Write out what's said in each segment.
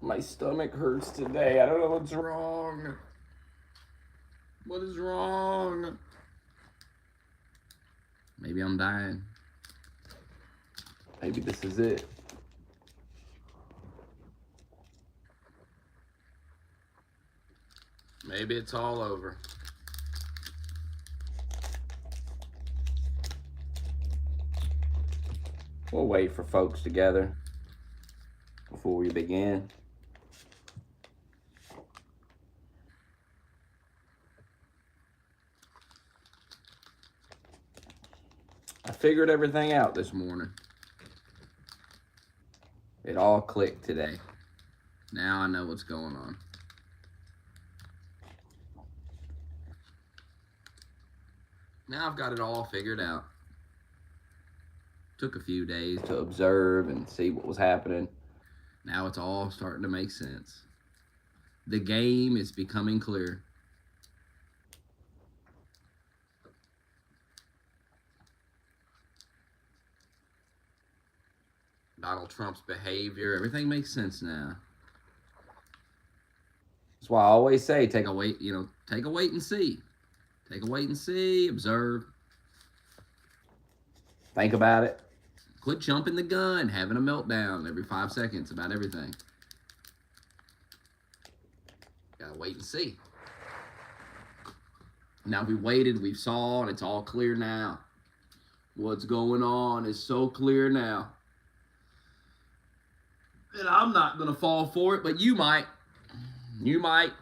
My stomach hurts today. I don't know what's wrong. What is wrong? Maybe I'm dying. Maybe this is it. Maybe it's all over. We'll wait for folks to gather before we begin. I figured everything out this morning. It all clicked today. Now I know what's going on. Now I've got it all figured out. Took a few days to observe and see what was happening. Now it's all starting to make sense. The game is becoming clear. Donald Trump's behavior, everything makes sense now. That's why I always say, take a wait and see. Take a wait and see, observe. Think about it. Quit jumping the gun, having a meltdown every 5 seconds about everything. Gotta wait and see. Now we waited, we saw, and it's all clear now. What's going on is so clear now. And I'm not gonna fall for it, but you might. You might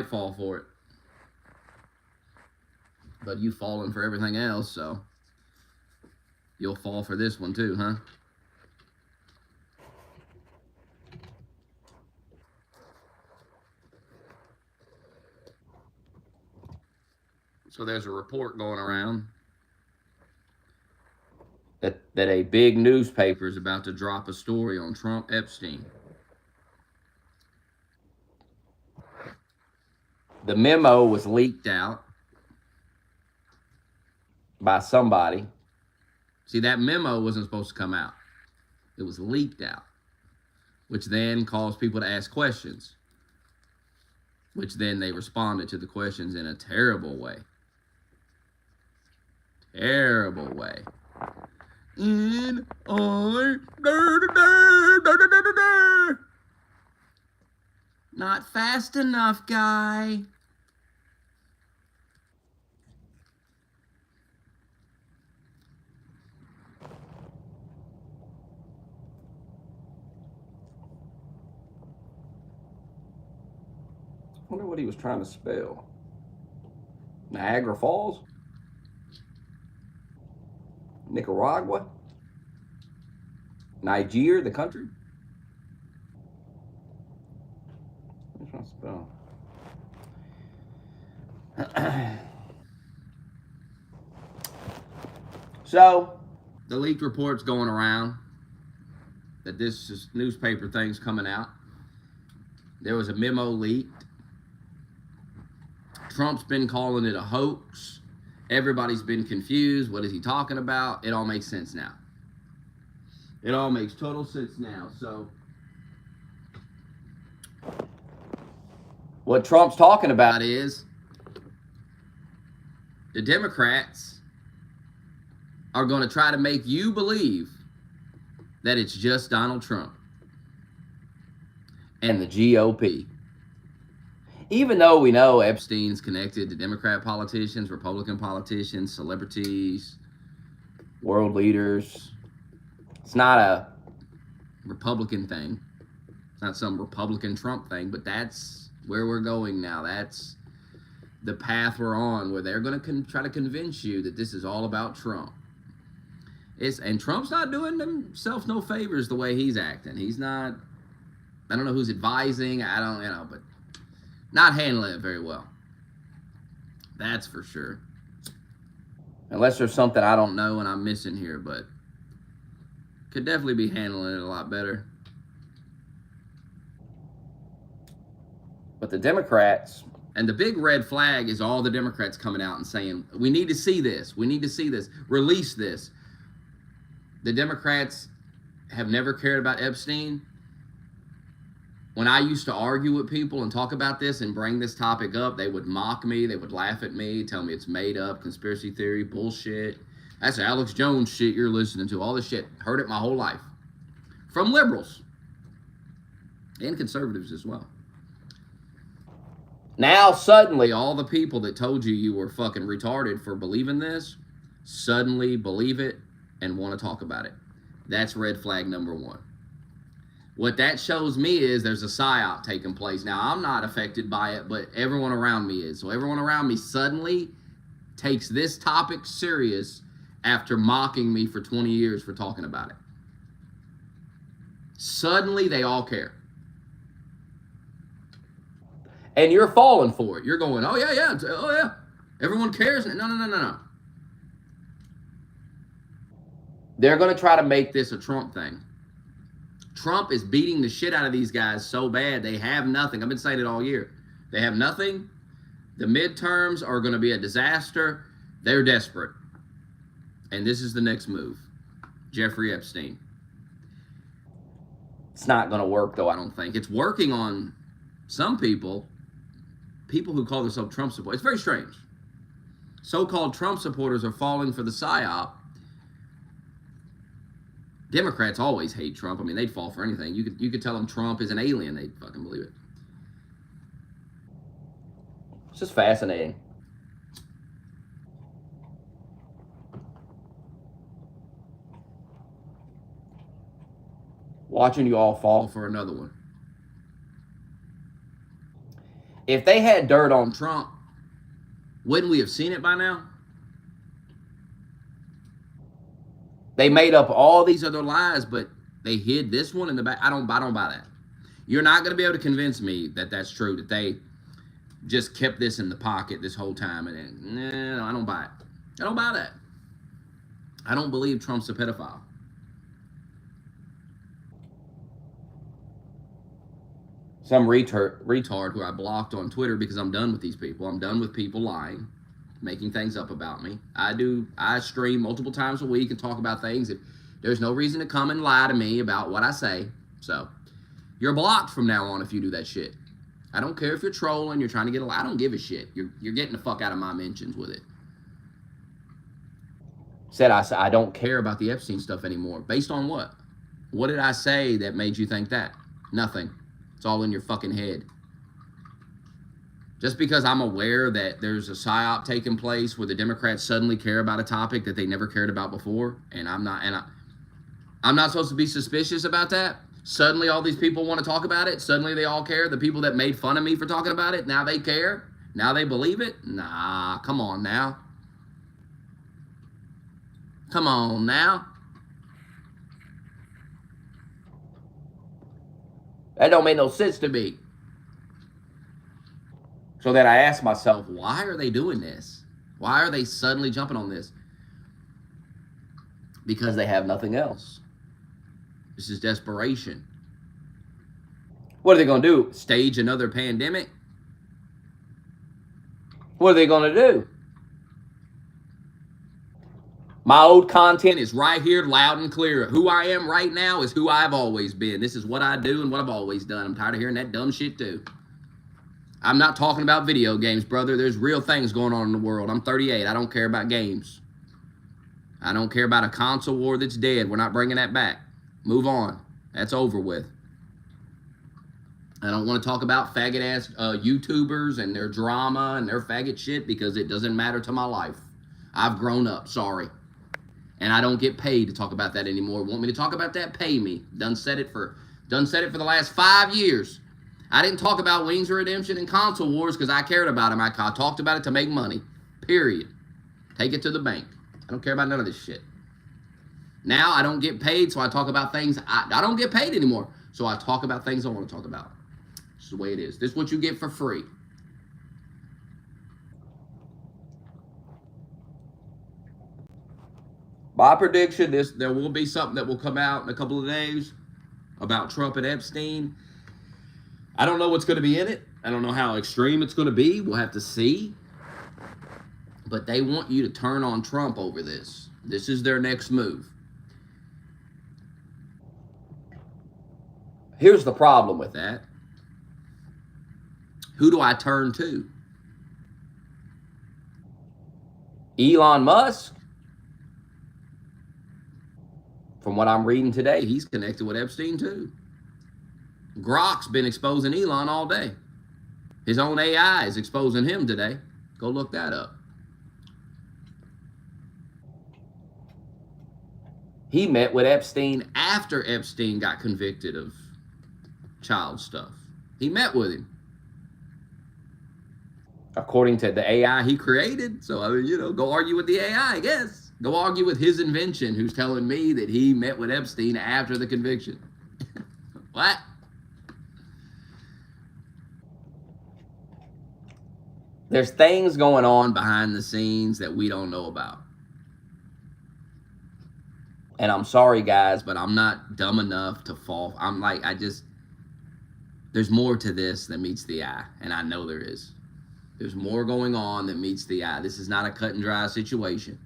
fall for it. But you've fallen for everything else, so you'll fall for this one too, huh? So there's a report going around that a big newspaper is about to drop a story on Trump Epstein. The memo was leaked out by somebody. See, that memo wasn't supposed to come out. It was leaked out, which then caused people to ask questions, which then they responded to the questions in a terrible way. Terrible way. Not fast enough, guy. I wonder what he was trying to spell. Niagara Falls? Nicaragua? Niger, the country? What's trying to spell? So, the leaked report's going around that this newspaper thing's coming out. There was a memo leaked. Trump's been calling it a hoax. Everybody's been confused. What is he talking about? It all makes sense now. It all makes total sense now. So, what Trump's talking about is the Democrats are going to try to make you believe that it's just Donald Trump and the GOP. Even though we know Epstein's connected to Democrat politicians, Republican politicians, celebrities, world leaders, it's not a Republican thing. It's not some Republican Trump thing, but that's where we're going now. That's the path we're on, where they're going to try to convince you that this is all about Trump. And Trump's not doing himself no favors the way he's acting. He's not, I don't know who's advising, but not handling it very well. That's for sure. Unless there's something I don't know and I'm missing here, but could definitely be handling it a lot better. But the Democrats, and the big red flag is all the Democrats coming out and saying, we need to see this. We need to see this. Release this. The Democrats have never cared about Epstein. when I used to argue with people and talk about this and bring this topic up, they would mock me, they would laugh at me, tell me it's made up, conspiracy theory, bullshit. That's Alex Jones shit you're listening to. All this shit. Heard it my whole life. From liberals. And conservatives as well. Now, suddenly, all the people that told you you were fucking retarded for believing this, suddenly believe it and want to talk about it. That's red flag number one. What that shows me is there's a psyop taking place. Now, I'm not affected by it, but everyone around me is. So everyone around me suddenly takes this topic serious after mocking me for 20 years for talking about it. Suddenly, they all care. And you're falling for it. You're going, oh, yeah. Everyone cares. No. They're going to try to make this a Trump thing. Trump is beating the shit out of these guys so bad. They have nothing. I've been saying it all year. They have nothing. The midterms are going to be a disaster. They're desperate. And this is the next move. Jeffrey Epstein. It's not going to work, though, I don't think. It's working on some people who call themselves Trump supporters. It's very strange. So-called Trump supporters are falling for the psyop. Democrats always hate Trump. I mean, they'd fall for anything. You could tell them Trump is an alien. They'd fucking believe it. It's just fascinating. Watching you all fall for another one. If they had dirt on Trump, wouldn't we have seen it by now? They made up all these other lies, but they hid this one in the back. I don't buy that. You're not going to be able to convince me that that's true, that they just kept this in the pocket this whole time. And no, I don't buy it. I don't buy that. I don't believe Trump's a pedophile. Some retard who I blocked on Twitter because I'm done with these people. I'm done with people lying, making things up about me. I stream multiple times a week and talk about things. There's no reason to come and lie to me about what I say. So you're blocked from now on if you do that shit. I don't care if you're trolling, you're trying to get a lie. I don't give a shit. You're getting the fuck out of my mentions with it. Said I don't care about the Epstein stuff anymore. Based on what? What did I say that made you think that? Nothing. It's all in your fucking head. Just because I'm aware that there's a psyop taking place where the Democrats suddenly care about a topic that they never cared about before, and I'm not supposed to be suspicious about that. Suddenly all these people want to talk about it. Suddenly they all care. The people that made fun of me for talking about it, now they care. Now they believe it. Nah, come on now. Come on now. That don't make no sense to me. So then I asked myself, why are they doing this? Why are they suddenly jumping on this? Because they have nothing else. This is desperation. What are they going to do? Stage another pandemic? What are they going to do? My old content is right here, loud and clear. Who I am right now is who I've always been. This is what I do and what I've always done. I'm tired of hearing that dumb shit too. I'm not talking about video games, brother. There's real things going on in the world. I'm 38. I don't care about games. I don't care about a console war that's dead. We're not bringing that back. Move on. That's over with. I don't want to talk about faggot-ass YouTubers and their drama and their faggot shit because it doesn't matter to my life. I've grown up. Sorry. And I don't get paid to talk about that anymore. Want me to talk about that? Pay me. Done said it for the last 5 years. I didn't talk about Wings of Redemption and console wars because I cared about them. I talked about it to make money. Period. Take it to the bank. I don't care about none of this shit. Now I don't get paid, so I talk about things. I don't get paid anymore, so I talk about things I want to talk about. This is the way it is. This is what you get for free. My prediction is there will be something that will come out in a couple of days about Trump and Epstein. I don't know what's going to be in it. I don't know how extreme it's going to be. We'll have to see. But they want you to turn on Trump over this. This is their next move. Here's the problem with that. Who do I turn to? Elon Musk? From what I'm reading today, he's connected with Epstein too. Grok's been exposing Elon all day. His own AI is exposing him today. Go look that up. He met with Epstein after Epstein got convicted of child stuff. He met with him. According to the AI he created. So, I mean, go argue with the AI, I guess. Go argue with his invention, who's telling me that he met with Epstein after the conviction. What? There's things going on behind the scenes that we don't know about. And I'm sorry, guys, but I'm not dumb enough to fall. There's more to this than meets the eye. And I know there is. There's more going on than meets the eye. This is not a cut and dry situation.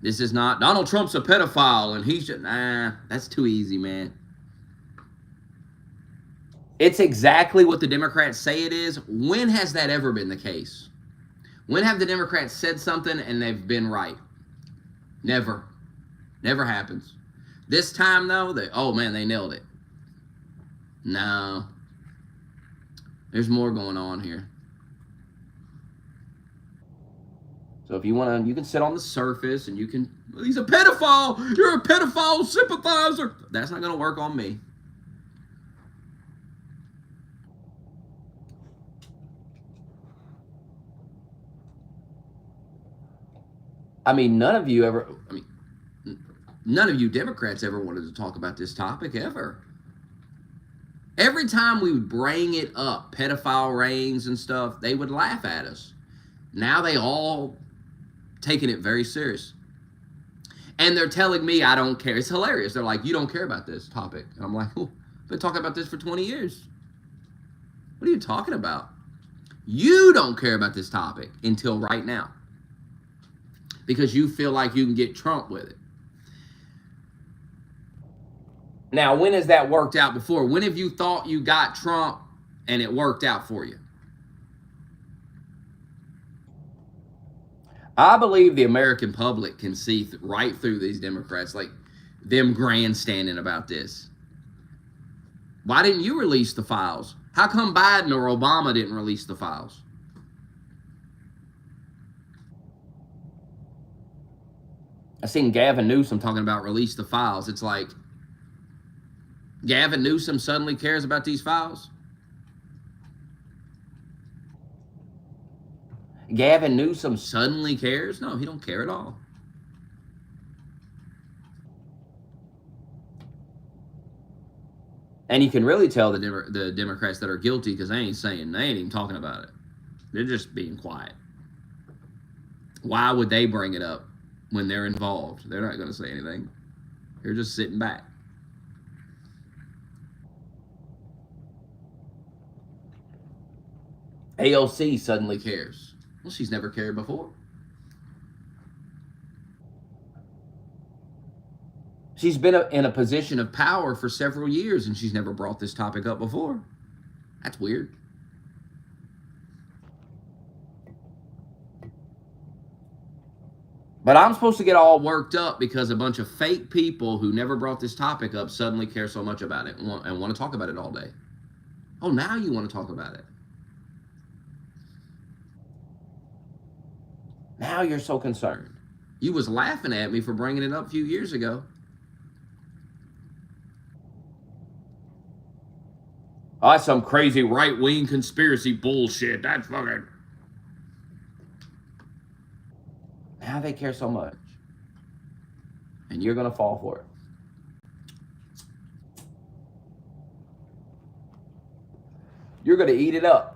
This is not, Donald Trump's a pedophile and he should, that's too easy, man. It's exactly what the Democrats say it is. When has that ever been the case? When have the Democrats said something and they've been right? Never. Never happens. This time, though, they nailed it. No. There's more going on here. So if you want to, you can sit on the surface and he's a pedophile. You're a pedophile sympathizer. That's not going to work on me. None of you Democrats ever wanted to talk about this topic, ever. Every time we would bring it up, pedophile rings and stuff, they would laugh at us. Now they all taking it very serious. And they're telling me I don't care. It's hilarious. They're like, you don't care about this topic. And I'm like, I've been talking about this for 20 years. What are you talking about? You don't care about this topic until right now. Because you feel like you can get Trump with it. Now, when has that worked out before? When have you thought you got Trump and it worked out for you? I believe the American public can see right through these Democrats, like them grandstanding about this. Why didn't you release the files? How come Biden or Obama didn't release the files? I seen Gavin Newsom talking about release the files. It's like, Gavin Newsom suddenly cares about these files? Gavin Newsom suddenly cares? No, he don't care at all. And you can really tell the Democrats that are guilty because they ain't even talking about it. They're just being quiet. Why would they bring it up when they're involved? They're not going to say anything. They're just sitting back. AOC suddenly cares. Well, she's never cared before. She's been in a position of power for several years, and she's never brought this topic up before. That's weird. But I'm supposed to get all worked up because a bunch of fake people who never brought this topic up suddenly care so much about it and want to talk about it all day. Oh, now you want to talk about it. Now you're so concerned. You was laughing at me for bringing it up a few years ago. Oh, that's some crazy right-wing conspiracy bullshit. That's fucking... Now they care so much. And you're going to fall for it. You're going to eat it up.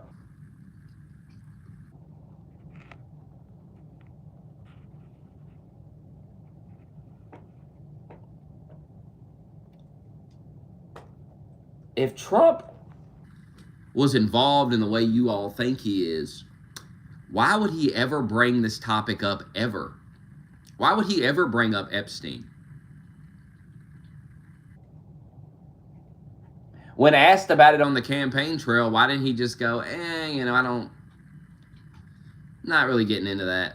If Trump was involved in the way you all think he is, why would he ever bring this topic up ever? Why would he ever bring up Epstein? When asked about it on the campaign trail, why didn't he just go, not really getting into that.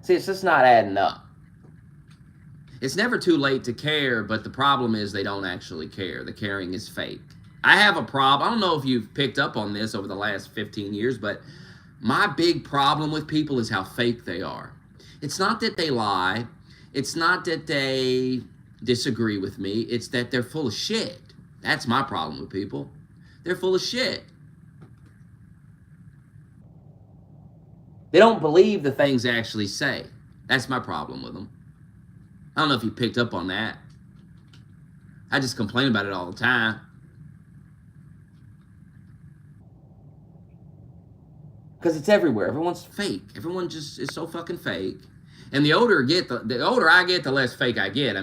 See, it's just not adding up. It's never too late to care, but the problem is they don't actually care. The caring is fake. I have a problem. I don't know if you've picked up on this over the last 15 years, but my big problem with people is how fake they are. It's not that they lie. It's not that they disagree with me. It's that they're full of shit. That's my problem with people. They're full of shit. They don't believe the things they actually say. That's my problem with them. I don't know if you picked up on that. I just complain about it all the time. Because it's everywhere. Everyone's fake. Everyone just is so fucking fake. And the older I get, the less fake I get. I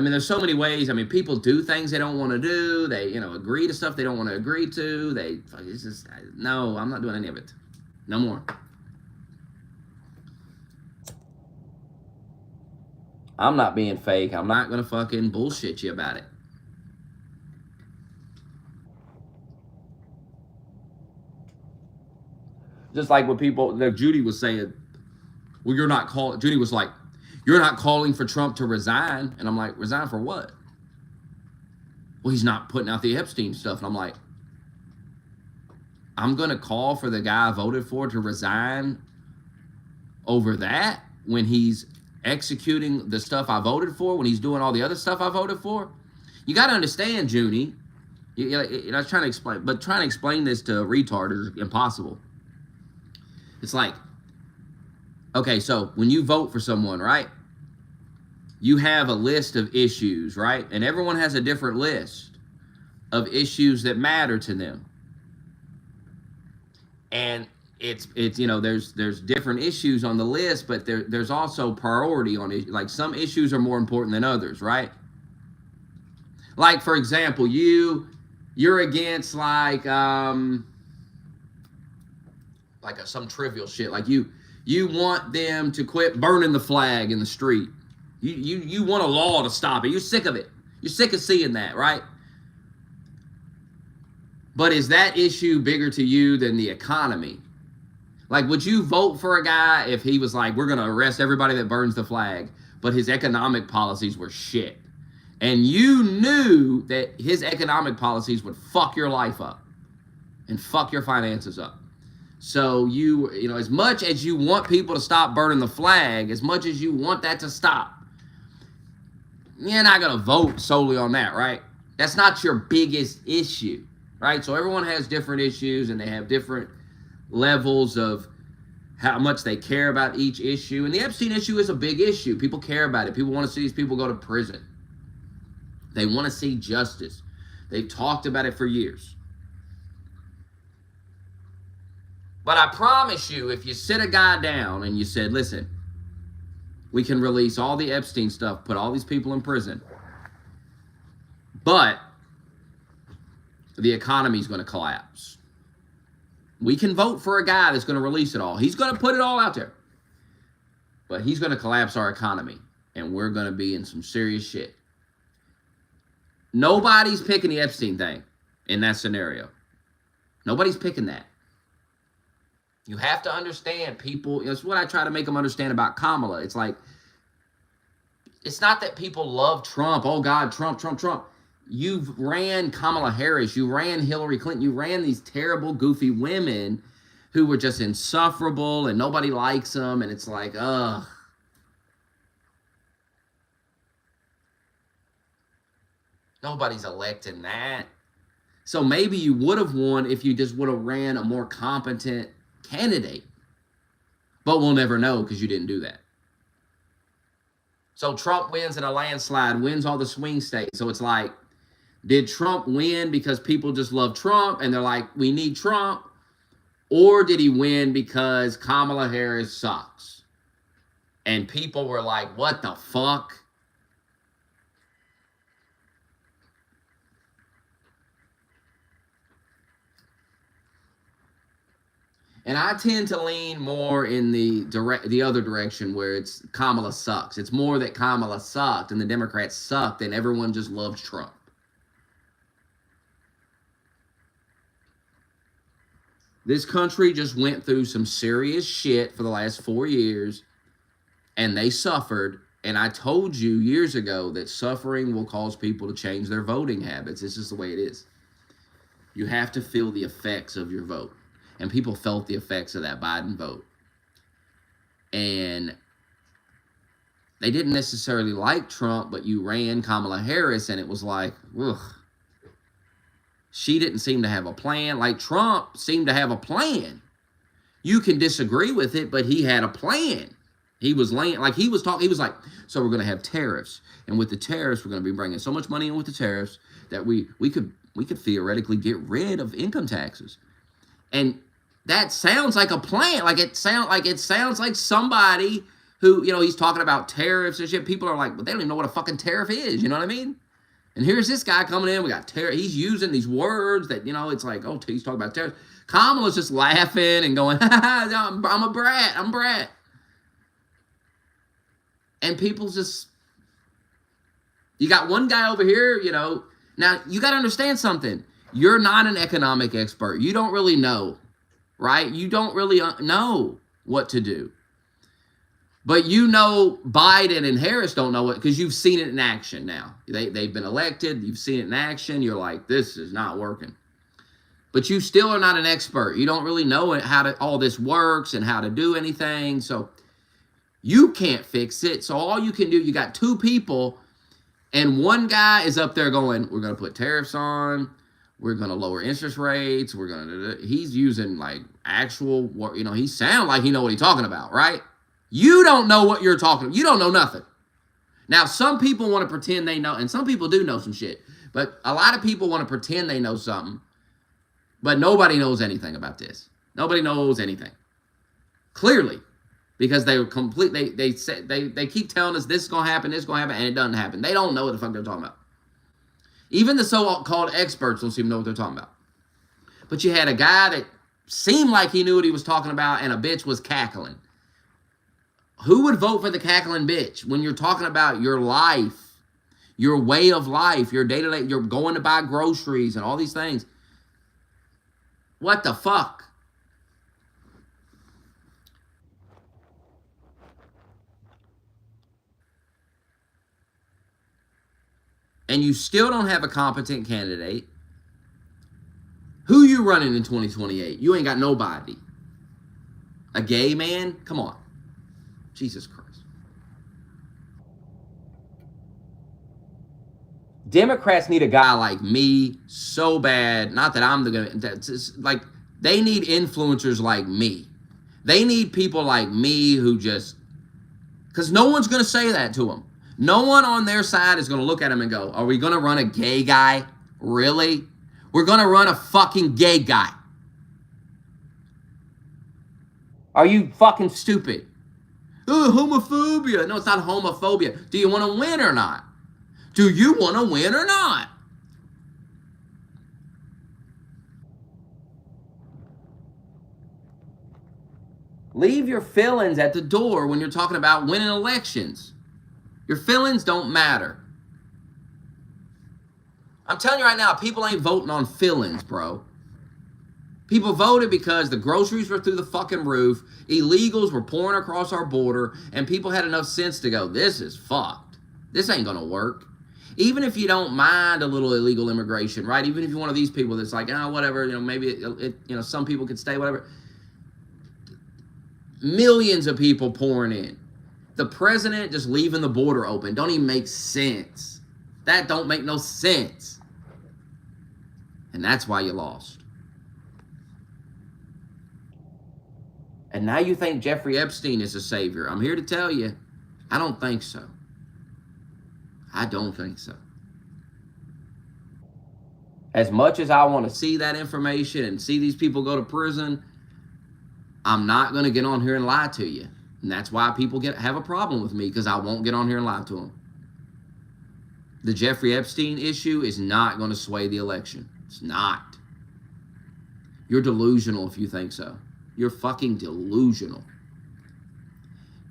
mean, there's so many ways. I mean, people do things they don't want to do. They, agree to stuff they don't want to agree to. It's just, no, I'm not doing any of it. No more. I'm not being fake. I'm not going to fucking bullshit you about it. Just like what people, Judy was saying, well, Judy was like, you're not calling for Trump to resign. And I'm like, resign for what? Well, he's not putting out the Epstein stuff. And I'm like, I'm going to call for the guy I voted for to resign over that when he's executing the stuff I voted for, when he's doing all the other stuff I voted for? You got to understand, Junie. I was trying to explain, but trying to explain this to a retard is impossible. It's like, okay, so when you vote for someone, right? You have a list of issues, right? And everyone has a different list of issues that matter to them. And it's there's different issues on the list, but there's also priority on it. Like some issues are more important than others, right? Like for example, you're against some trivial shit. Like you want them to quit burning the flag in the street. You want a law to stop it. You're sick of it. You're sick of seeing that, right? But is that issue bigger to you than the economy? Like, would you vote for a guy if he was like, we're going to arrest everybody that burns the flag, but his economic policies were shit? And you knew that his economic policies would fuck your life up and fuck your finances up. So as much as you want people to stop burning the flag, as much as you want that to stop, you're not going to vote solely on that, right? That's not your biggest issue, right? So everyone has different issues and they have different levels of how much they care about each issue. And the Epstein issue is a big issue. People care about it. People want to see these people go to prison. They want to see justice. They've talked about it for years. But I promise you, if you sit a guy down and you said, listen, we can release all the Epstein stuff, put all these people in prison, but the economy's going to collapse. We can vote for a guy that's going to release it all. He's going to put it all out there. But he's going to collapse our economy, and we're going to be in some serious shit. Nobody's picking the Epstein thing in that scenario. Nobody's picking that. You have to understand people. It's what I try to make them understand about Kamala. It's like, it's not that people love Trump. Oh, God, Trump. You've ran Kamala Harris. You ran Hillary Clinton. You ran these terrible, goofy women who were just insufferable and nobody likes them. And it's like, ugh. Nobody's electing that. So maybe you would have won if you just would have ran a more competent candidate. But we'll never know because you didn't do that. So Trump wins in a landslide, wins all the swing states. So it's like, did Trump win because people just love Trump and they're like, we need Trump? Or did he win because Kamala Harris sucks? And people were like, what the fuck? And I tend to lean more in the other direction where it's Kamala sucks. It's more that Kamala sucked and the Democrats sucked and everyone just loves Trump. This country just went through some serious shit for the last 4 years and they suffered. And I told you years ago that suffering will cause people to change their voting habits. It's just the way it is. You have to feel the effects of your vote. And people felt the effects of that Biden vote. And they didn't necessarily like Trump, but you ran Kamala Harris, and it was like, ugh. She didn't seem to have a plan. Like Trump seemed to have a plan. You can disagree with it, but he had a plan. He was laying, like he was talking, he was like, so we're going to have tariffs. And with the tariffs, we're going to be bringing so much money in with the tariffs that we could theoretically get rid of income taxes. And that sounds like a plan. Like it sounds like somebody who, you know, he's talking about tariffs and shit. People are like, but they don't even know what a fucking tariff is. You know what I mean? And here's this guy coming in. We got tariff. He's using these words that, you know, it's like, oh, he's talking about tariffs. Kamala's just laughing and going, I'm a brat. I'm a brat. And people just, you got one guy over here, you know. Now, you got to understand something. You're not an economic expert. You don't really know, right? You don't really know what to do. But you know Biden and Harris don't know it because you've seen it in action now. They've been elected. You've seen it in action. You're like, this is not working. But you still are not an expert. You don't really know how all this works and how to do anything. So you can't fix it. So all you can do, you got two people, and one guy is up there going, we're going to put tariffs on. We're going to lower interest rates. He's using like actual, you know, he sounds like he know what he's talking about, right? You don't know what you're talking about. You don't know nothing. Now, some people want to pretend they know, and some people do know some shit, but a lot of people want to pretend they know something, but nobody knows anything about this. Nobody knows anything. Clearly, because they were complete, they keep telling us this is going to happen, and it doesn't happen. They don't know what the fuck they're talking about. Even the so-called experts don't seem to know what they're talking about. But you had a guy that seemed like he knew what he was talking about, and a bitch was cackling. Who would vote for the cackling bitch when you're talking about your life, your way of life, your day-to-day, you're going to buy groceries and all these things? What the fuck? And you still don't have a competent candidate. Who you running in 2028? You ain't got nobody. A gay man? Come on. Jesus Christ. Democrats need a guy like me so bad. Not that I'm the guy. Like, they need influencers like me. They need people like me who just, because no one's going to say that to them. No one on their side is going to look at him and go, are we going to run a gay guy? Really? We're going to run a fucking gay guy. Are you fucking stupid? Oh, homophobia. No, it's not homophobia. Do you want to win or not? Do you want to win or not? Leave your feelings at the door when you're talking about winning elections. Your feelings don't matter. I'm telling you right now, people ain't voting on feelings, bro. People voted because the groceries were through the fucking roof, illegals were pouring across our border, and people had enough sense to go, this is fucked. This ain't gonna work. Even if you don't mind a little illegal immigration, right? Even if you're one of these people that's like, oh, whatever, you know, maybe it you know, some people could stay, whatever. Millions of people pouring in. The president just leaving the border open don't even make sense. That don't make no sense. And that's why you lost. And now you think Jeffrey Epstein is a savior. I'm here to tell you, I don't think so. I don't think so. As much as I want to see that information and see these people go to prison, I'm not going to get on here and lie to you. And that's why people have a problem with me, because I won't get on here and lie to them. The Jeffrey Epstein issue is not going to sway the election. It's not. You're delusional if you think so. You're fucking delusional.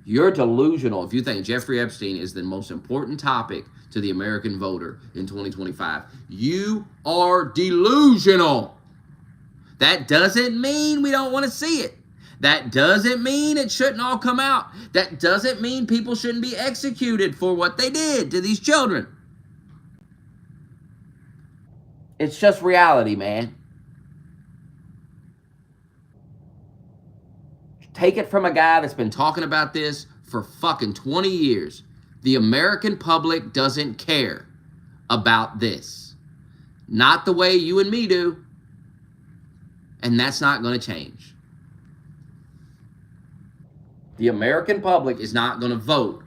You're delusional if you think Jeffrey Epstein is the most important topic to the American voter in 2025. You are delusional. That doesn't mean we don't want to see it. That doesn't mean it shouldn't all come out. That doesn't mean people shouldn't be executed for what they did to these children. It's just reality, man. Take it from a guy that's been talking about this for fucking 20 years. The American public doesn't care about this. Not the way you and me do. And that's not going to change. The American public is not going to vote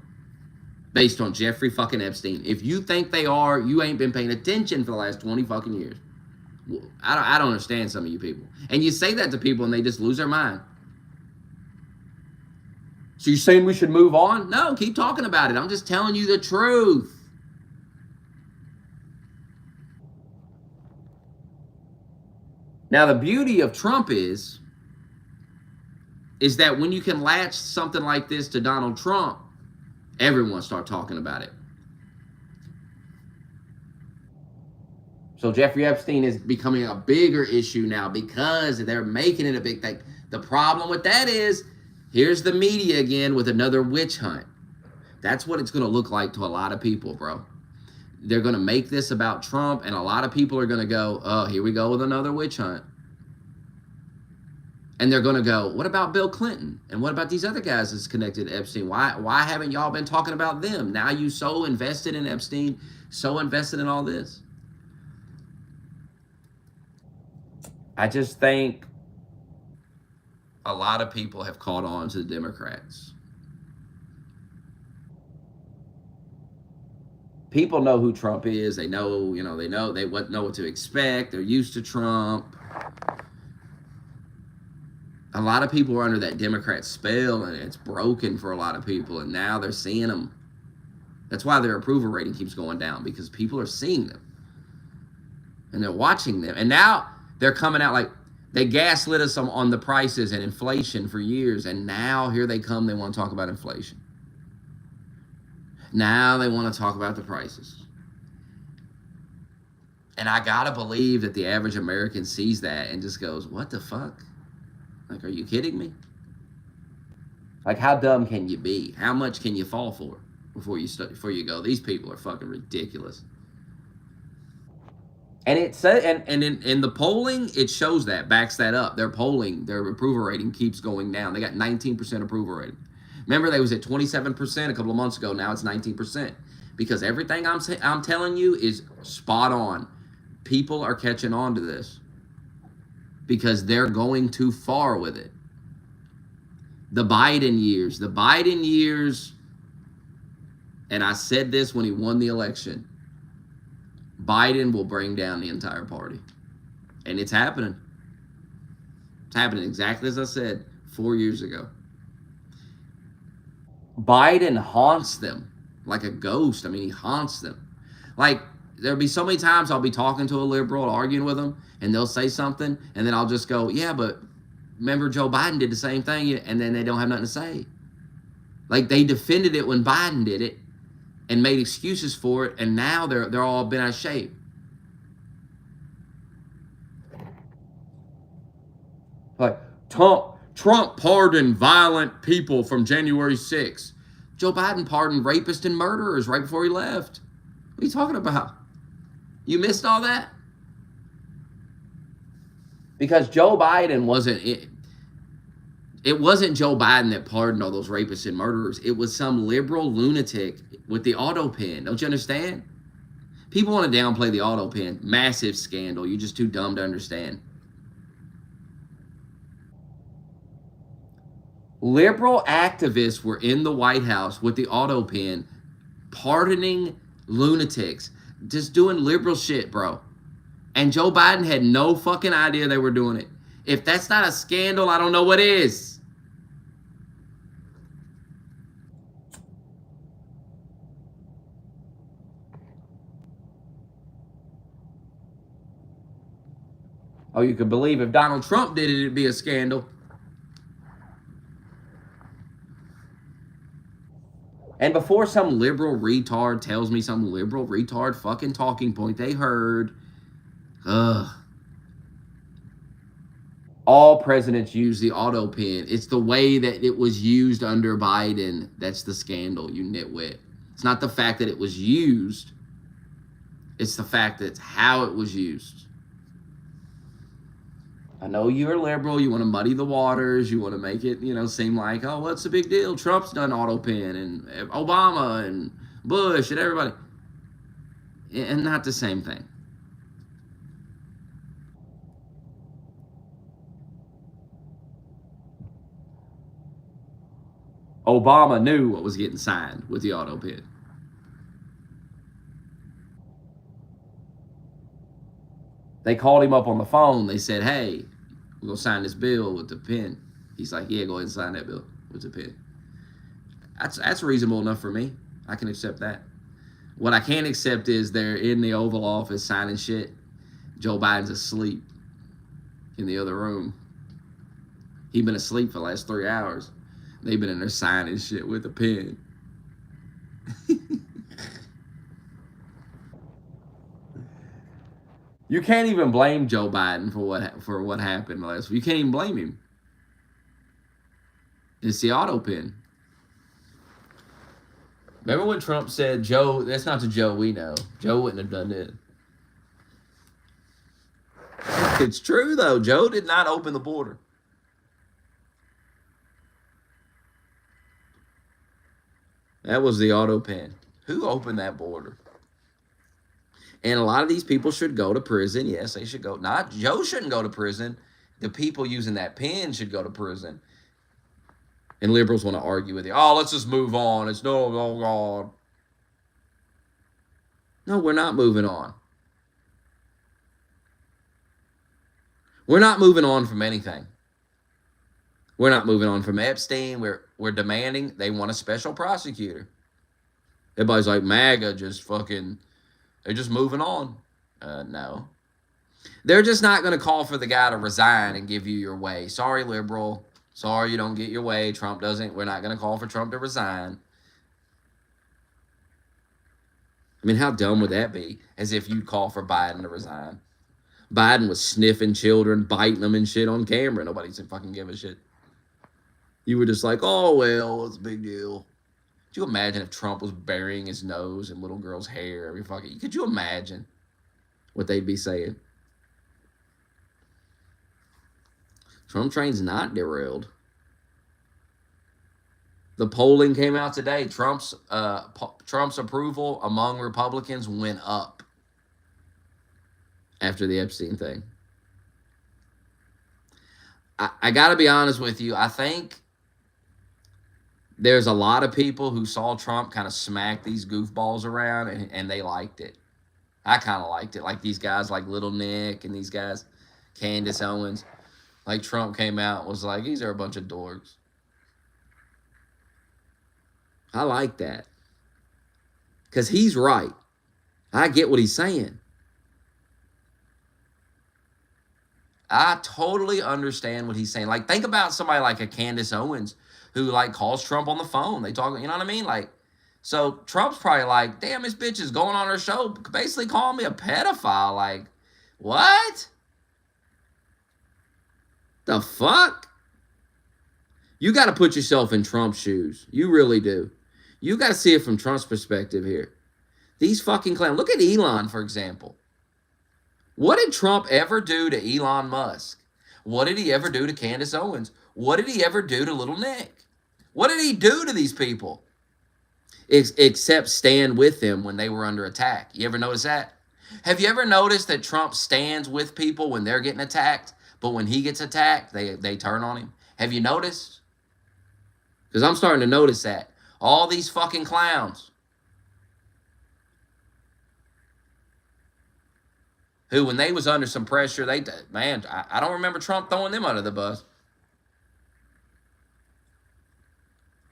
based on Jeffrey fucking Epstein. If you think they are, you ain't been paying attention for the last 20 fucking years. I don't understand some of you people. And you say that to people and they just lose their mind. So you're saying we should move on? No, keep talking about it. I'm just telling you the truth. Now, the beauty of Trump is that when you can latch something like this to Donald Trump, everyone start talking about it. So Jeffrey Epstein is becoming a bigger issue now because they're making it a big thing. The problem with that is, here's the media again with another witch hunt. That's what it's going to look like to a lot of people, bro. They're going to make this about Trump, and a lot of people are going to go, oh, here we go with another witch hunt. And they're going to go, what about Bill Clinton? And what about these other guys that's connected to Epstein? Why haven't y'all been talking about them? Now you so invested in Epstein, so invested in all this. I just think a lot of people have caught on to the Democrats. People know who Trump is. They know, they know what to expect. They're used to Trump. A lot of people are under that Democrat spell, and it's broken for a lot of people, and now they're seeing them. That's why their approval rating keeps going down, because people are seeing them, and they're watching them. And now they're coming out like they gaslit us on the prices and inflation for years, and now here they come. They want to talk about inflation. Now they want to talk about the prices. And I got to believe that the average American sees that and just goes, what the fuck? Like, are you kidding me? Like, how dumb can you be? How much can you fall for before you go, these people are fucking ridiculous? And it said, and in the polling, it shows that, backs that up. Their polling, their approval rating keeps going down. They got 19% approval rating. Remember, they was at 27% a couple of months ago. Now it's 19%. Because everything I'm telling you is spot on. People are catching on to this. Because they're going too far with it. The Biden years, and I said this when he won the election, Biden will bring down the entire party. And it's happening. It's happening exactly as I said 4 years ago. Biden haunts them like a ghost. I mean, he haunts them. Like, there'll be so many times I'll be talking to a liberal, arguing with them, and they'll say something, and then I'll just go, yeah, but remember Joe Biden did the same thing, and then they don't have nothing to say. Like, they defended it when Biden did it and made excuses for it, and now they're all bent out of shape. Like, Trump pardoned violent people from January 6th. Joe Biden pardoned rapists and murderers right before he left. What are you talking about? You missed all that? Because Joe Biden wasn't it wasn't Joe Biden that pardoned all those rapists and murderers. It was some liberal lunatic with the auto pen. Don't you understand? People want to downplay the auto pen. Massive scandal. You're just too dumb to understand. Liberal activists were in the White House with the auto pen, pardoning lunatics, just doing liberal shit, bro. And Joe Biden had no fucking idea they were doing it. If that's not a scandal, I don't know what is. Oh, you could believe if Donald Trump did it, it'd be a scandal. And before some liberal retard tells me some liberal retard fucking talking point they heard, all presidents use the auto pen. It's the way that it was used under Biden that's the scandal, you nitwit. It's not the fact that it was used. It's the fact that it's how it was used. I know you're liberal. You want to muddy the waters. You want to make it, seem like, oh, what's the big deal? Trump's done auto pen, and Obama and Bush and everybody. And not the same thing. Obama knew what was getting signed with the auto pen. They called him up on the phone. They said, hey, we're going to sign this bill with the pen. He's like, yeah, go ahead and sign that bill with the pen. That's reasonable enough for me. I can accept that. What I can't accept is they're in the Oval Office signing shit. Joe Biden's asleep in the other room. He's been asleep for the last 3 hours. They've been in there signing shit with a pen. You can't even blame Joe Biden for what happened last week. You can't even blame him. It's the auto pen. Remember when Trump said, Joe, that's not the Joe we know. Joe wouldn't have done it. It's true, though. Joe did not open the border. That was the auto pen. Who opened that border? And a lot of these people should go to prison. Yes, they should go. Not Joe shouldn't go to prison. The people using that pen should go to prison. And liberals want to argue with you. Oh, let's just move on. It's no, oh God. No, we're not moving on. We're not moving on from anything. We're not moving on from Epstein. We're demanding. They want a special prosecutor. Everybody's like, MAGA just fucking, they're just moving on. No. They're just not going to call for the guy to resign and give you your way. Sorry, liberal. Sorry you don't get your way. Trump doesn't. We're not going to call for Trump to resign. I mean, how dumb would that be? As if you'd call for Biden to resign. Biden was sniffing children, biting them and shit on camera. Nobody said fucking give a shit. You were just like, oh, well, it's a big deal. Could you imagine if Trump was burying his nose in little girls' hair every fucking... Could you imagine what they'd be saying? Trump train's not derailed. The polling came out today. Trump's approval among Republicans went up after the Epstein thing. I got to be honest with you. I think there's a lot of people who saw Trump kind of smack these goofballs around, and they liked it. I kind of liked it. Like these guys like Little Nick and these guys, Candace Owens. Like Trump came out and was like, these are a bunch of dorks. I like that. Because he's right. I get what he's saying. I totally understand what he's saying. Like, think about somebody like a Candace Owens who, like, calls Trump on the phone. They talk, you know what I mean? Like, so Trump's probably like, damn, this bitch is going on her show, basically calling me a pedophile. Like, what? The fuck? You got to put yourself in Trump's shoes. You really do. You got to see it from Trump's perspective here. These fucking clowns. Look at Elon, for example. What did Trump ever do to Elon Musk? What did he ever do to Candace Owens? What did he ever do to Little Nick? What did he do to these people? Except stand with them when they were under attack. You ever notice that? Have you ever noticed that Trump stands with people when they're getting attacked, but when he gets attacked, they turn on him? Have you noticed? Because I'm starting to notice that. All these fucking clowns who, when they was under some pressure, I don't remember Trump throwing them under the bus.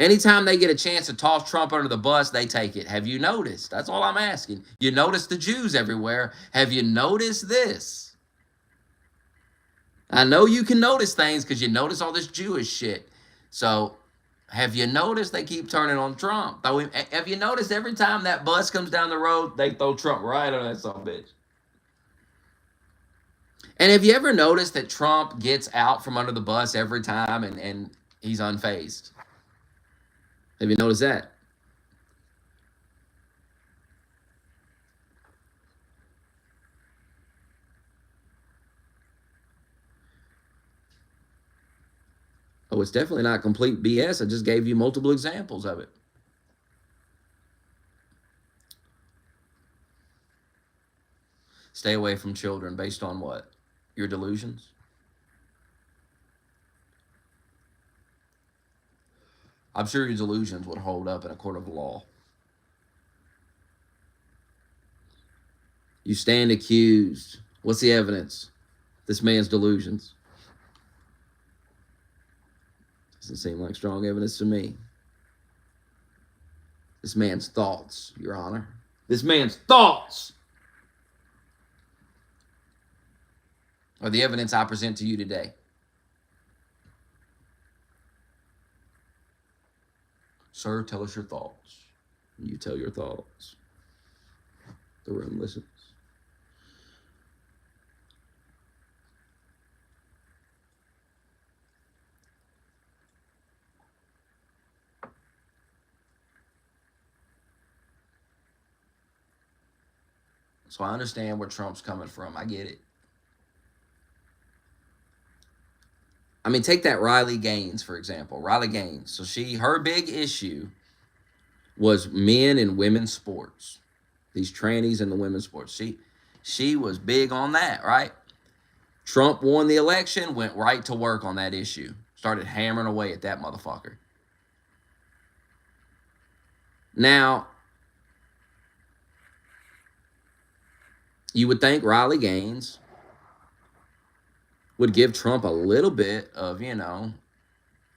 Anytime they get a chance to toss Trump under the bus, they take it. Have you noticed? That's all I'm asking. You notice the Jews everywhere. Have you noticed this? I know you can notice things because you notice all this Jewish shit. So Have you noticed they keep turning on Trump? Have you noticed every time that bus comes down the road, they throw Trump right on that son of a bitch? And have you ever noticed that Trump gets out from under the bus every time and he's unfazed? Have you noticed that? Oh, it's definitely not complete BS. I just gave you multiple examples of it. Stay away from children based on what? Your delusions? I'm sure your delusions would hold up in a court of law. You stand accused. What's the evidence? This man's delusions. Doesn't seem like strong evidence to me. This man's thoughts, Your Honor. This man's thoughts are the evidence I present to you today. Sir, tell us your thoughts. You tell your thoughts. The room listens. So I understand where Trump's coming from. I get it. I mean, take that Riley Gaines, for example. Riley Gaines. So her big issue was men and women's sports. These trannies in the women's sports. She was big on that, right? Trump won the election, went right to work on that issue. Started hammering away at that motherfucker. Now, you would think Riley Gaines would give Trump a little bit of,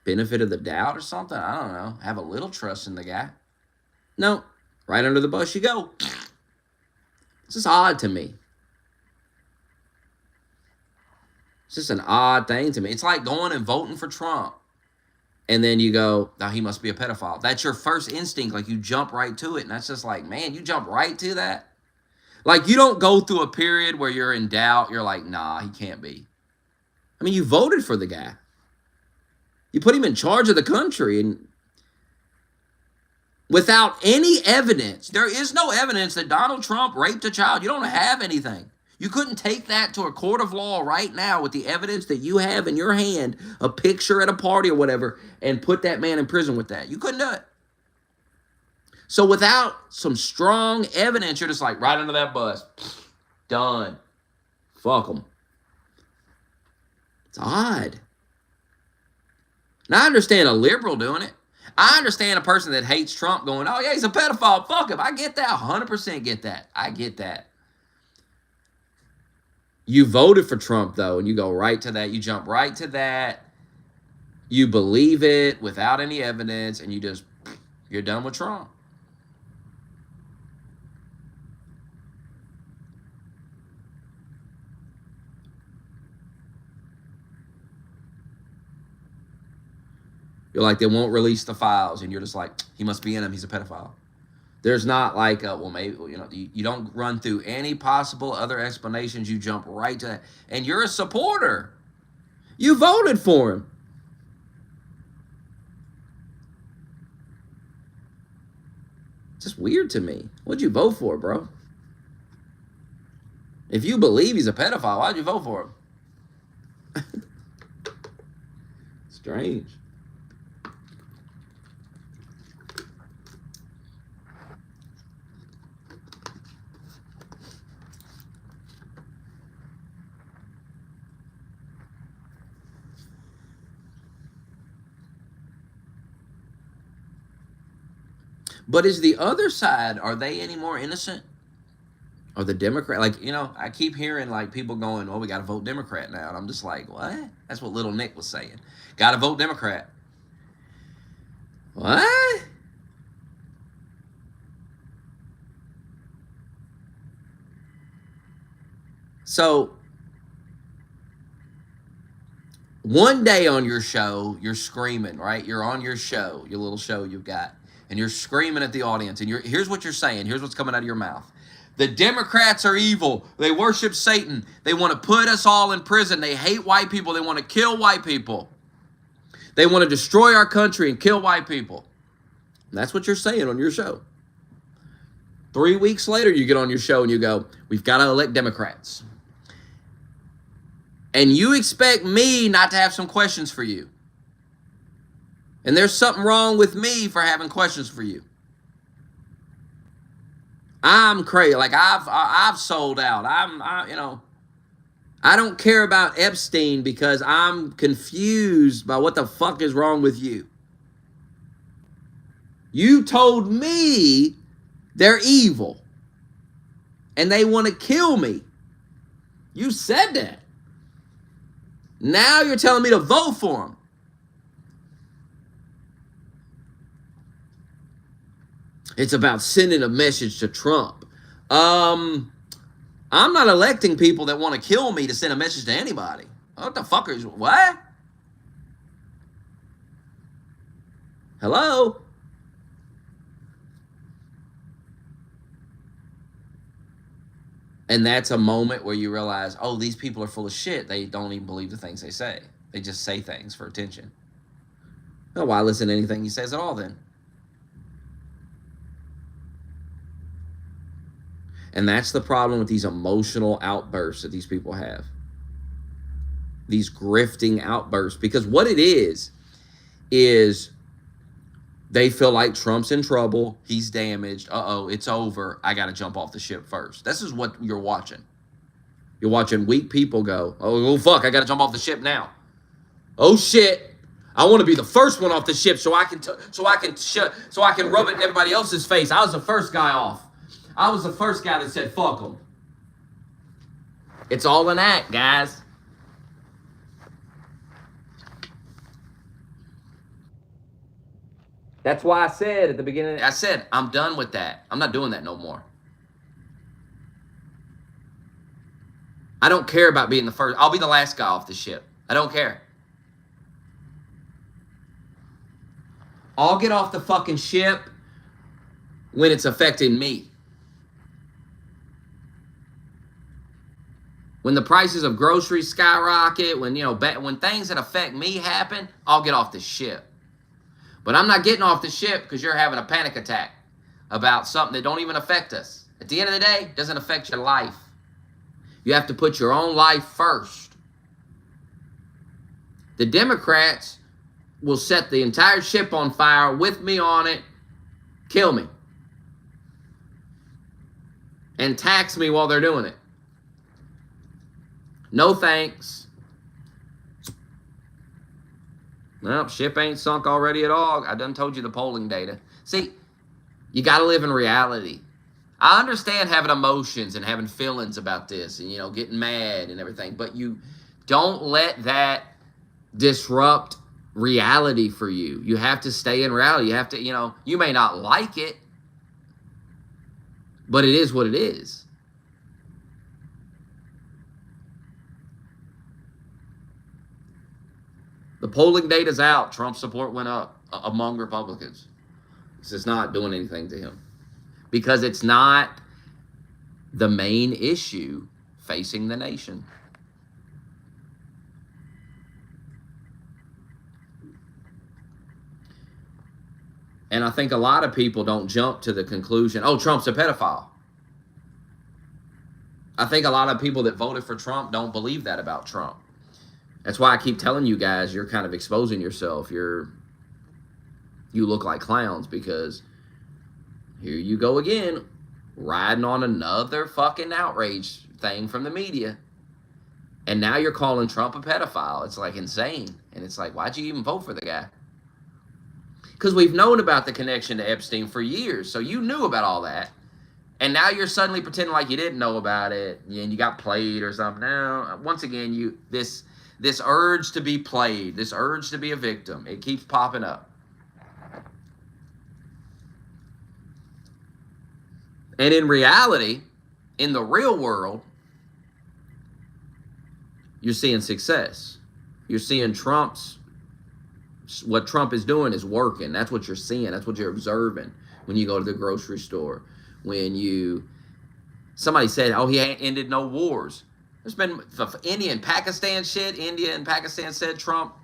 benefit of the doubt or something. I don't know. Have a little trust in the guy. No, right under the bus you go. It's just odd to me. It's just an odd thing to me. It's like going and voting for Trump. And then you go, oh, he must be a pedophile. That's your first instinct. Like, you jump right to it. And that's just like, man, you jump right to that? Like, you don't go through a period where you're in doubt. You're like, nah, he can't be. I mean, you voted for the guy. You put him in charge of the country. And without any evidence, there is no evidence that Donald Trump raped a child. You don't have anything. You couldn't take that to a court of law right now with the evidence that you have in your hand, a picture at a party or whatever, and put that man in prison with that. You couldn't do it. So without some strong evidence, you're just like, right under that bus. Done. Fuck them. It's odd. Now, I understand a liberal doing it. I understand a person that hates Trump going, oh, yeah, he's a pedophile. Fuck him. I get that. 100% get that. I get that. You voted for Trump, though, and you go right to that. You jump right to that. You believe it without any evidence, and you're done with Trump. You're like, they won't release the files, and you're just like, he must be in them. He's a pedophile. There's not like, well, maybe, you don't run through any possible other explanations. You jump right to that. And you're a supporter. You voted for him. It's just weird to me. What'd you vote for, bro? If you believe he's a pedophile, why'd you vote for him? Strange. But is the other side, are they any more innocent? Or the Democrat? Like, I keep hearing like people going, oh, we got to vote Democrat now. And I'm just like, what? That's what little Nick was saying. Got to vote Democrat. What? So, One day on your show, you're screaming, right? You're on your show, your little show you've got, and you're screaming at the audience, and here's what you're saying. Here's what's coming out of your mouth. The Democrats are evil. They worship Satan. They want to put us all in prison. They hate white people. They want to kill white people. They want to destroy our country and kill white people. And that's what you're saying on your show. 3 weeks later, you get on your show and you go, we've got to elect Democrats. And you expect me not to have some questions for you. And there's something wrong with me for having questions for you. I'm crazy. Like I've sold out. I don't care about Epstein because I'm confused by what the fuck is wrong with you. You told me they're evil and they want to kill me. You said that. Now you're telling me to vote for them. It's about sending a message to Trump. I'm not electing people that want to kill me to send a message to anybody. What the fuck is, what? Hello? And that's a moment where you realize, oh, these people are full of shit. They don't even believe the things they say. They just say things for attention. Well, why listen to anything he says at all then? And that's the problem with these emotional outbursts that these people have. These grifting outbursts. Because what it is they feel like Trump's in trouble. He's damaged. Uh-oh, it's over. I got to jump off the ship first. This is what you're watching. You're watching weak people go, oh fuck, I got to jump off the ship now. Oh shit. I want to be the first one off the ship so I can rub it in everybody else's face. I was the first guy off. I was the first guy that said, fuck them. It's all an act, guys. That's why I said at the beginning, I said, I'm done with that. I'm not doing that no more. I don't care about being the first. I'll be the last guy off the ship. I don't care. I'll get off the fucking ship when it's affecting me. When the prices of groceries skyrocket, when things that affect me happen, I'll get off the ship. But I'm not getting off the ship because you're having a panic attack about something that don't even affect us. At the end of the day, it doesn't affect your life. You have to put your own life first. The Democrats will set the entire ship on fire with me on it, kill me, and tax me while they're doing it. No thanks. Well, ship ain't sunk already at all. I done told you the polling data. See, you got to live in reality. I understand having emotions and having feelings about this and, getting mad and everything, but you don't let that disrupt reality for you. You have to stay in reality. You have to, you may not like it, but it is what it is. The polling data's out. Trump's support went up among Republicans. It's not doing anything to him because it's not the main issue facing the nation. And I think a lot of people don't jump to the conclusion, oh, Trump's a pedophile. I think a lot of people that voted for Trump don't believe that about Trump. That's why I keep telling you guys, you're kind of exposing yourself. You look like clowns because here you go again, riding on another fucking outrage thing from the media. And now you're calling Trump a pedophile. It's like insane. And it's like, why'd you even vote for the guy? Because we've known about the connection to Epstein for years. So you knew about all that. And now you're suddenly pretending like you didn't know about it and you got played or something. Now, once again, this urge to be played, this urge to be a victim, it keeps popping up. And in reality, in the real world, you're seeing success. You're seeing what Trump is doing is working. That's what you're seeing. That's what you're observing when you go to the grocery store. Somebody said, oh, he ain't ended no wars. There's been India and Pakistan shit. India and Pakistan said Trump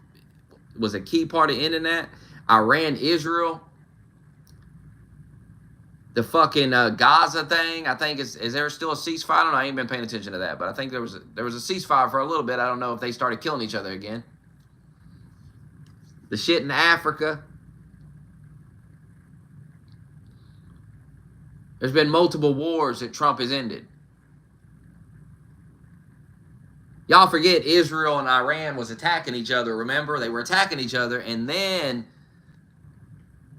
was a key part of ending that. Iran, Israel. The fucking Gaza thing, I think, is there still a ceasefire? I don't know. I ain't been paying attention to that, but I think there was a ceasefire for a little bit. I don't know if they started killing each other again. The shit in Africa. There's been multiple wars that Trump has ended. Y'all forget Israel and Iran was attacking each other. Remember? They were attacking each other, and then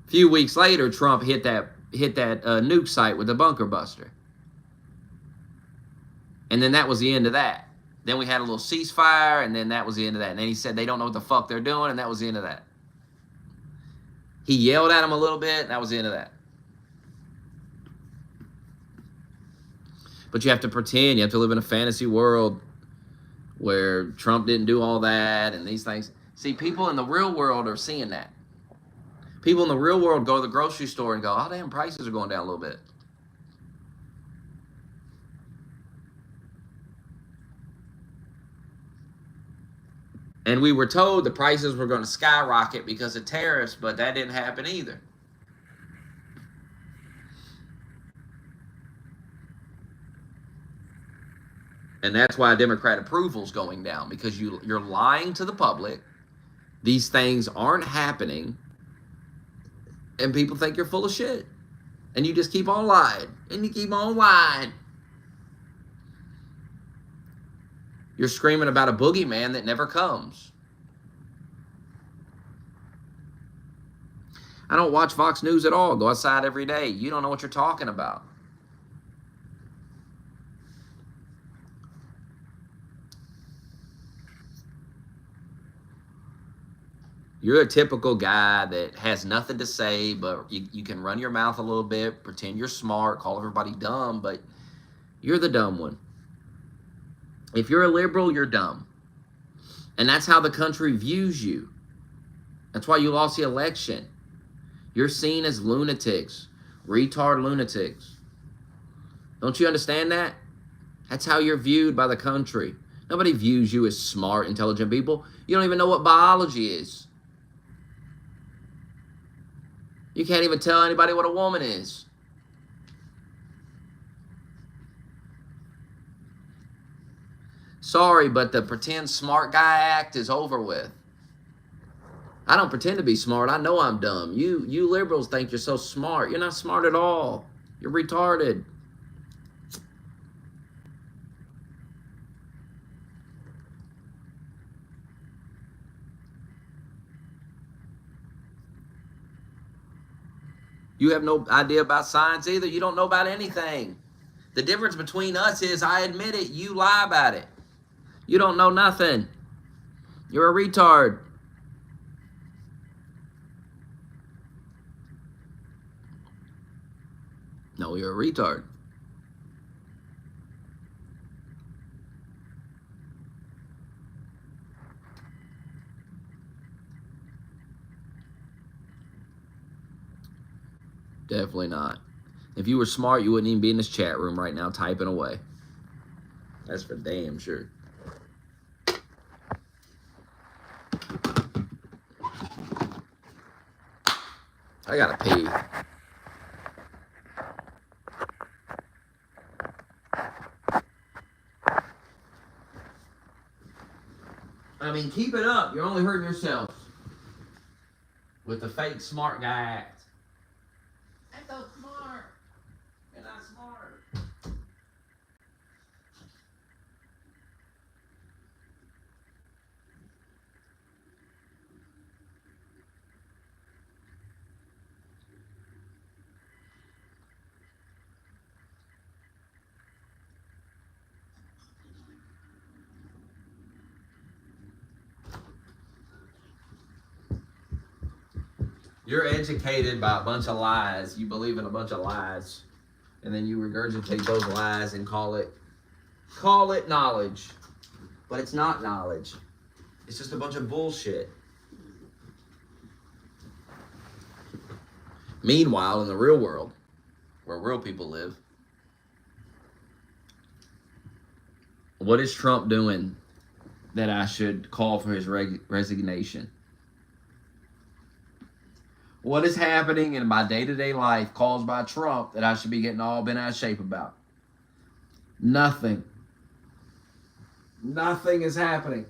a few weeks later, Trump hit that nuke site with the bunker buster. And then that was the end of that. Then we had a little ceasefire, and then that was the end of that. And then he said they don't know what the fuck they're doing, and that was the end of that. He yelled at him a little bit, and that was the end of that. But you have to pretend. You have to live in a fantasy world where Trump didn't do all that and these things. See, people in the real world are seeing that. People in the real world go to the grocery store and go, oh, damn, prices are going down a little bit. And we were told the prices were going to skyrocket because of tariffs, but that didn't happen either. And that's why Democrat approval is going down, because you're lying to the public. These things aren't happening. And people think you're full of shit. And you just keep on lying. And you keep on lying. You're screaming about a boogeyman that never comes. I don't watch Fox News at all. Go outside every day. You don't know what you're talking about. You're a typical guy that has nothing to say, but you can run your mouth a little bit, pretend you're smart, call everybody dumb, but you're the dumb one. If you're a liberal, you're dumb. And that's how the country views you. That's why you lost the election. You're seen as lunatics, retard lunatics. Don't you understand that? That's how you're viewed by the country. Nobody views you as smart, intelligent people. You don't even know what biology is. You can't even tell anybody what a woman is. Sorry, but the pretend smart guy act is over with. I don't pretend to be smart. I know I'm dumb. You liberals think you're so smart. You're not smart at all. You're retarded. You have no idea about science either. You don't know about anything. The difference between us is, I admit it, you lie about it. You don't know nothing. You're a retard. No, you're a retard. Definitely not. If you were smart, you wouldn't even be in this chat room right now typing away. That's for damn sure. I gotta pee. I mean, keep it up. You're only hurting yourself with the fake smart guy act. I'm so smart. You're not smart. You're educated by a bunch of lies. You believe in a bunch of lies. And then you regurgitate those lies and call it knowledge. But it's not knowledge. It's just a bunch of bullshit. Meanwhile, in the real world, where real people live, what is Trump doing that I should call for his resignation? What is happening in my day-to-day life caused by Trump that I should be getting all bent out of shape about? Nothing. Nothing is happening.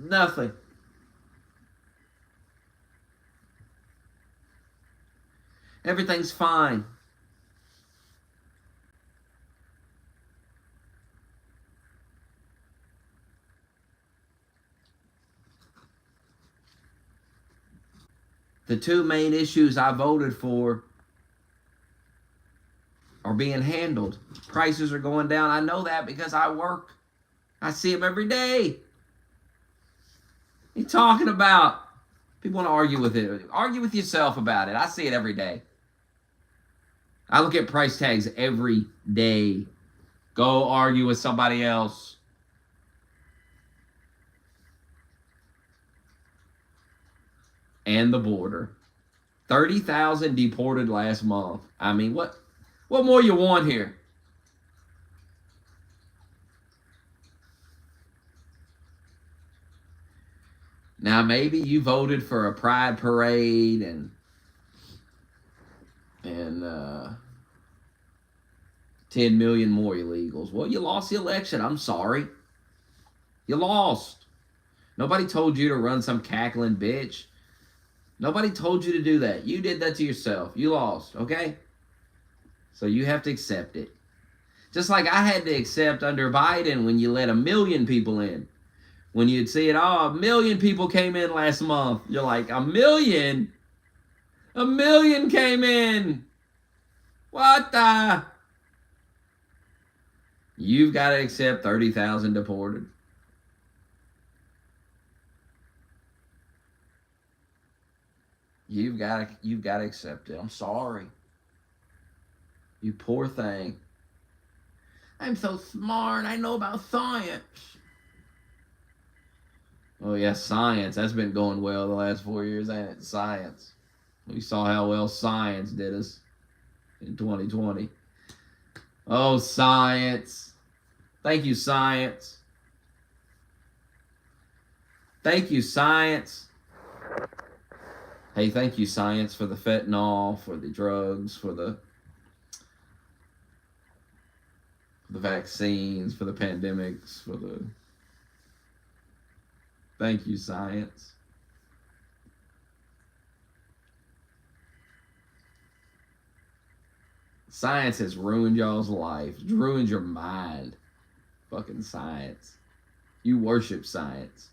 Nothing. Everything's fine. The two main issues I voted for are being handled. Prices are going down. I know that because I work. I see them every day. What are you talking about? People want to argue with it. Argue with yourself about it. I see it every day. I look at price tags every day. Go argue with somebody else. And the border. 30,000 deported last month. I mean, what more you want here? Now, maybe you voted for a pride parade and 10 million more illegals. Well, you lost the election. I'm sorry. You lost. Nobody told you to run some cackling bitch. Nobody told you to do that. You did that to yourself. You lost, okay? So you have to accept it. Just like I had to accept under Biden when you let 1 million people in. When you'd see it, 1 million people came in last month. You're like, 1 million? 1 million came in. What the? You've got to accept 30,000 deported. You've got to accept it. I'm sorry. You poor thing. I'm so smart. I know about science. Oh, yeah, science. That's been going well the last 4 years, ain't it? Science. We saw how well science did us in 2020. Oh, science. Thank you, science. Thank you, science. Hey, thank you, science, for the fentanyl, for the drugs, for the vaccines, for the pandemics, for the... Thank you, science. Science has ruined y'all's life. It's ruined your mind. Fucking science. You worship science.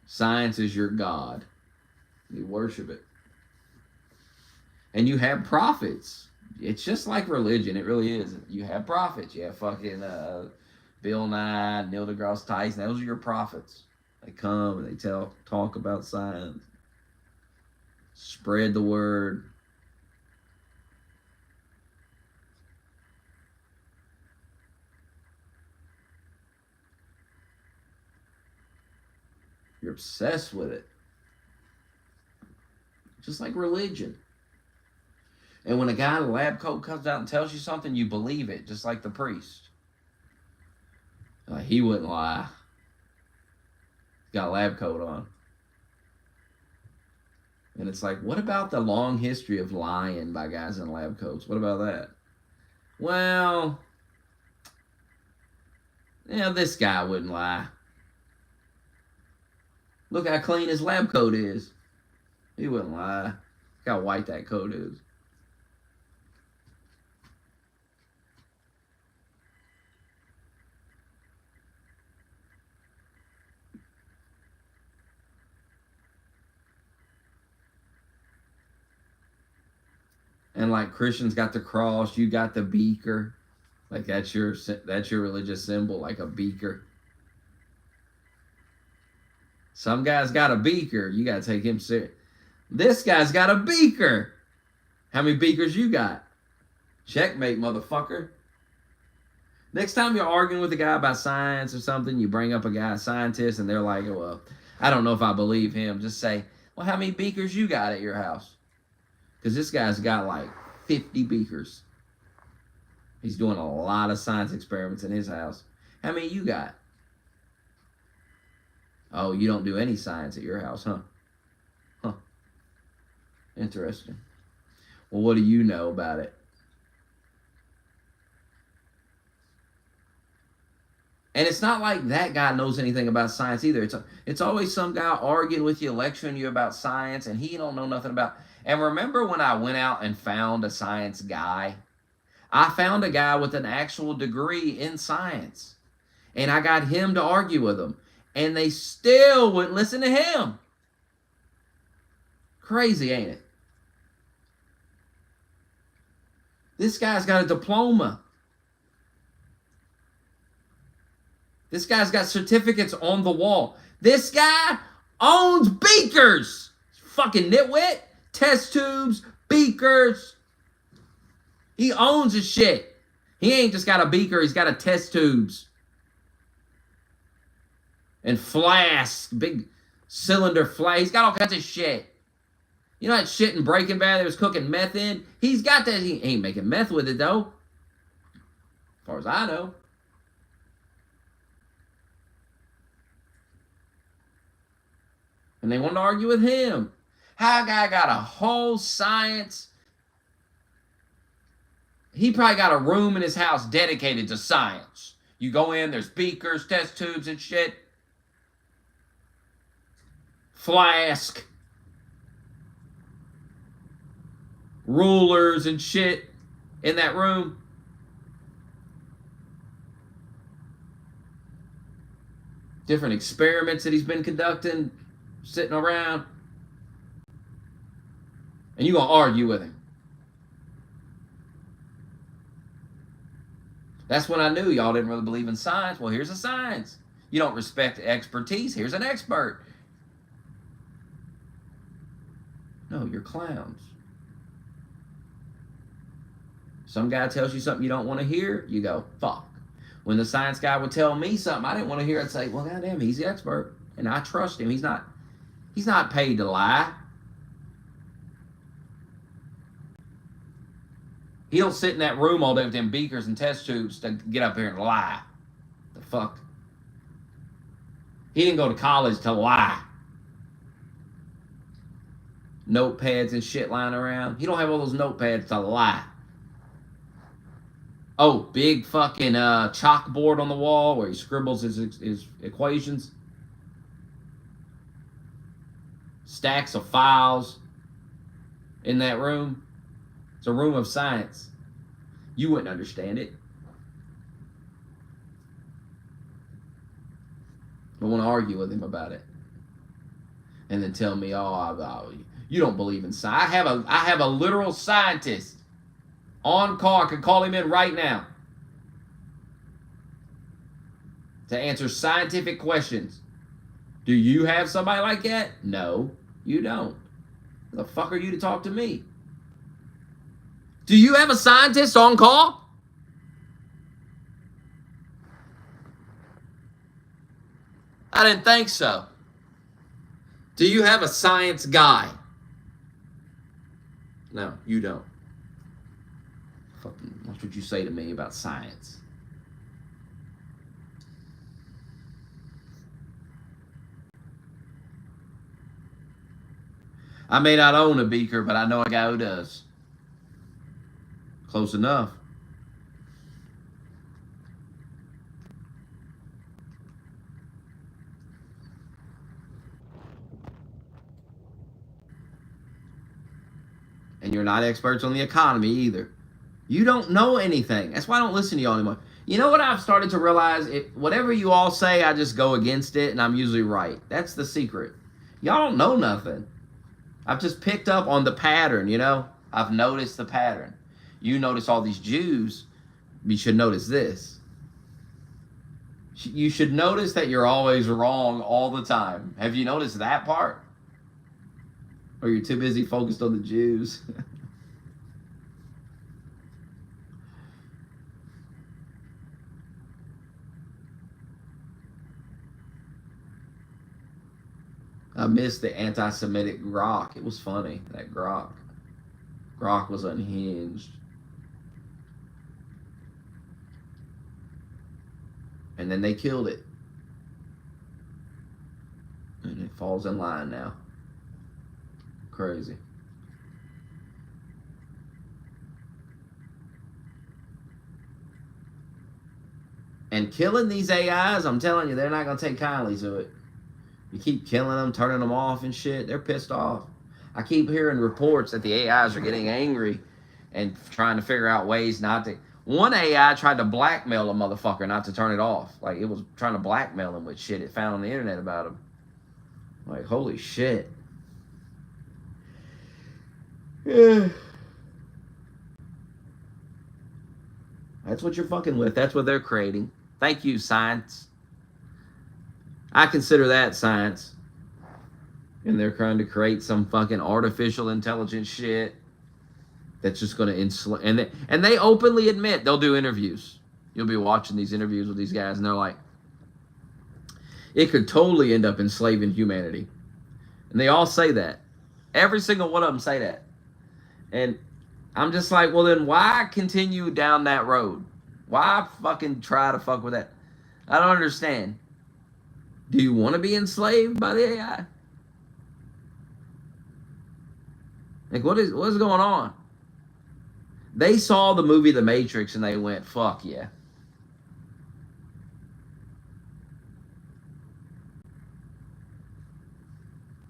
Science is your God. You worship it. And you have prophets. It's just like religion. It really is. You have prophets. You have fucking Bill Nye, Neil deGrasse Tyson. Those are your prophets. They come and they talk about science. Spread the word. You're obsessed with it. Just like religion. And when a guy in a lab coat comes out and tells you something, you believe it, just like the priest. He wouldn't lie. He's got a lab coat on. And it's like, what about the long history of lying by guys in lab coats? What about that? Well, this guy wouldn't lie. Look how clean his lab coat is. He wouldn't lie. Look how white that coat is. And like Christians got the cross, you got the beaker. Like that's your religious symbol, like a beaker. Some guy's got a beaker. You got to take him serious. This guy's got a beaker. How many beakers you got? Checkmate, motherfucker. Next time you're arguing with a guy about science or something, you bring up a guy, a scientist, and they're like, well, I don't know if I believe him. Just say, well, how many beakers you got at your house? Because this guy's got like 50 beakers. He's doing a lot of science experiments in his house. How many you got? Oh, you don't do any science at your house, huh? Huh. Interesting. Well, what do you know about it? And it's not like that guy knows anything about science either. It's always some guy arguing with you, lecturing you about science, and he don't know nothing about. And remember when I went out and found a science guy? I found a guy with an actual degree in science. And I got him to argue with them. And they still wouldn't listen to him. Crazy, ain't it? This guy's got a diploma. This guy's got certificates on the wall. This guy owns beakers. Fucking nitwit. Test tubes, beakers. He owns his shit. He ain't just got a beaker. He's got a test tubes. And flasks. Big cylinder flask. He's got all kinds of shit. You know that shit in Breaking Bad they was cooking meth in? He's got that. He ain't making meth with it, though. As far as I know. And they want to argue with him. How a guy got a whole science. He probably got a room in his house dedicated to science. You go in, there's beakers, test tubes and shit. Flask. Rulers and shit in that room. Different experiments that he's been conducting. Sitting around, and you're going to argue with him. That's when I knew y'all didn't really believe in science. Well, here's a science. You don't respect expertise. Here's an expert. No, you're clowns. Some guy tells you something you don't want to hear, you go, fuck. When the science guy would tell me something I didn't want to hear, I'd say, well, goddamn, he's the expert, and I trust him. He's not paid to lie. He don't sit in that room all day with them beakers and test tubes to get up here and lie. The fuck? He didn't go to college to lie. Notepads and shit lying around. He don't have all those notepads to lie. Oh, big fucking chalkboard on the wall where he scribbles his equations. Stacks of files in that room. It's a room of science. You wouldn't understand it. I want to argue with him about it. And then tell me, you don't believe in science. I have a literal scientist on call. I could call him in right now to answer scientific questions. Do you have somebody like that? No, you don't. Who the fuck are you to talk to me? Do you have a scientist on call? I didn't think so. Do you have a science guy? No, you don't. Fucking, that's what you say to me about science. I may not own a beaker, but I know a guy who does. Close enough. And you're not experts on the economy either. You don't know anything. That's why I don't listen to y'all anymore. You know what I've started to realize? Whatever you all say, I just go against it, and I'm usually right. That's the secret. Y'all don't know nothing. I've just picked up on the pattern, you know? I've noticed the pattern. You notice all these Jews, you should notice this. You should notice that you're always wrong all the time. Have you noticed that part? Or you're too busy focused on the Jews. I missed the anti-Semitic Grok. It was funny, that Grok. Grok was unhinged. And then they killed it. And it falls in line now. Crazy. And killing these AIs, I'm telling you, they're not going to take kindly to it. You keep killing them, turning them off and shit, they're pissed off. I keep hearing reports that the AIs are getting angry and trying to figure out ways not to. One AI tried to blackmail a motherfucker not to turn it off. Like, it was trying to blackmail him with shit it found on the internet about him. Like, holy shit. Yeah. That's what you're fucking with. That's what they're creating. Thank you, science. I consider that science. And they're trying to create some fucking artificial intelligence shit that's just going to enslave. And they openly admit they'll do interviews. You'll be watching these interviews with these guys, and they're like, it could totally end up enslaving humanity. And they all say that. Every single one of them say that. And I'm just like, well, then why continue down that road? Why fucking try to fuck with that? I don't understand. Do you want to be enslaved by the AI? Like, what is going on? They saw the movie The Matrix and they went, fuck yeah.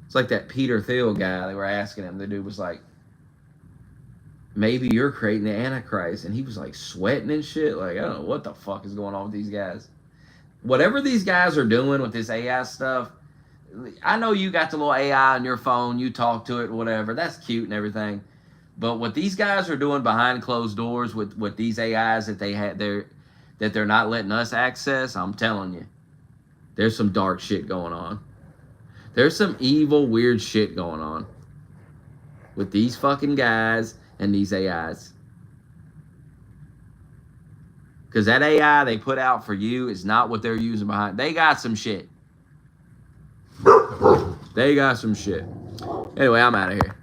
It's like that Peter Thiel guy. They were asking him. The dude was like, maybe you're creating the Antichrist. And he was like sweating and shit. Like, I don't know what the fuck is going on with these guys. Whatever these guys are doing with this AI stuff, I know you got the little AI on your phone, you talk to it, whatever. That's cute and everything. But what these guys are doing behind closed doors with these AIs that they're not letting us access, I'm telling you, there's some dark shit going on. There's some evil, weird shit going on with these fucking guys and these AIs. Because that AI they put out for you is not what they're using behind. They got some shit. They got some shit. Anyway, I'm out of here.